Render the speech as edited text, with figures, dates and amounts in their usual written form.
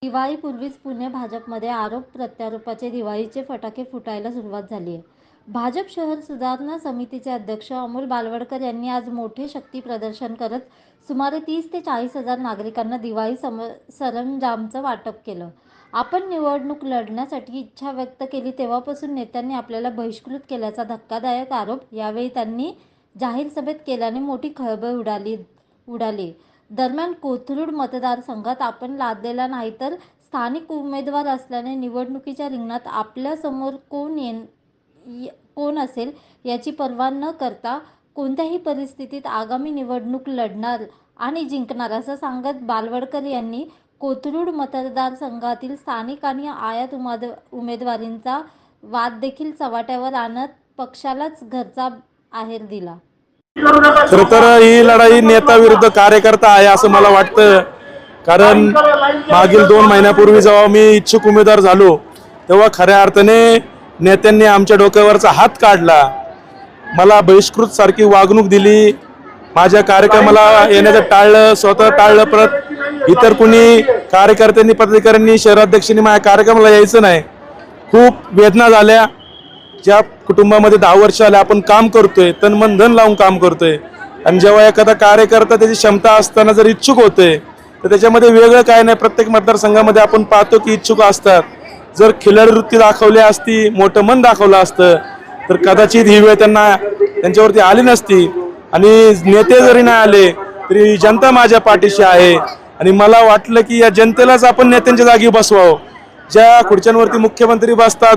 दिवाळीपूर्वीच पुणे भाजपमध्ये आरोप प्रत्यारोपाचे दिवाळीचे फटाके फुटायला सुरुवात झाली आहे. भाजप शहर सुधारणा समितीचे अध्यक्ष अमोल बालवडकर यांनी आज मोठे शक्ती प्रदर्शन करत सुमारे 30 ते 40 हजार नागरिकांना दिवाळी सरंजामचं वाटप केलं. आपण निवडणूक लढण्यासाठी इच्छा व्यक्त केली तेव्हापासून नेत्यांनी आपल्याला बहिष्कृत केल्याचा धक्कादायक आरोप यावेळी त्यांनी जाहीर सभेत केल्याने मोठी खळबळ उडाली. दरम्यान कोथरूड मतदारसंघात आपण लादलेला नाही तर स्थानिक उमेदवार असल्याने निवडणुकीच्या रिंगणात आपल्यासमोर कोण असेल याची पर्वा न करता कोणत्याही परिस्थितीत आगामी निवडणूक लढणार आणि जिंकणार असं सांगत बालवडकर यांनी कोथरूड मतदारसंघातील स्थानिक आणि आयात उमेदवारींचा वाद देखील चव्हाट्यावर आणत पक्षालाच घरचा आहेर दिला. खरं तर ही लढाई नेता विरुद्ध कार्यकर्ता आहे असं मला वाटतं. कारण मागील 2 महिन्यापूर्वी जेव्हा मी इच्छुक उमेदवार झालो तेव्हा खऱ्या अर्थाने नेत्यांनी आमच्या डोक्यावरचा हात काढला, मला बहिष्कृत सारखी वागणूक दिली, माझ्या कार्यक्रमाला येण्याचं टाळलं, स्वतः टाळलं. परत इतर कुणी कार्यकर्त्यांनी पदाधिकाऱ्यांनी शहराध्यक्षांनी माझ्या कार्यक्रमाला यायचं नाही. खूप वेदना झाल्या. ज्या कुटुंबामध्ये 10 वर्ष आले आपण काम करतोय, तन मन धन लावून काम करतोय, आणि जेव्हा एखादा कार्यकर्ता त्याची क्षमता असताना जर इच्छुक होते तर त्याच्यामध्ये वेगळं काय नाही. प्रत्येक मतदारसंघामध्ये आपण पाहतो की इच्छुक असतात. जर खिलाडी वृत्ती दाखवली असती, मोठं मन दाखवलं असतं तर कदाचित ही वेळ त्यांच्यावरती आली नसती. आणि नेते जरी नाही आले तरी जनता माझ्या पाठीशी आहे. आणि मला वाटलं की या जनतेलाच आपण नेत्यांच्या जागी बसवावं. ज्या खुर्च्यांवरती मुख्यमंत्री बसतात,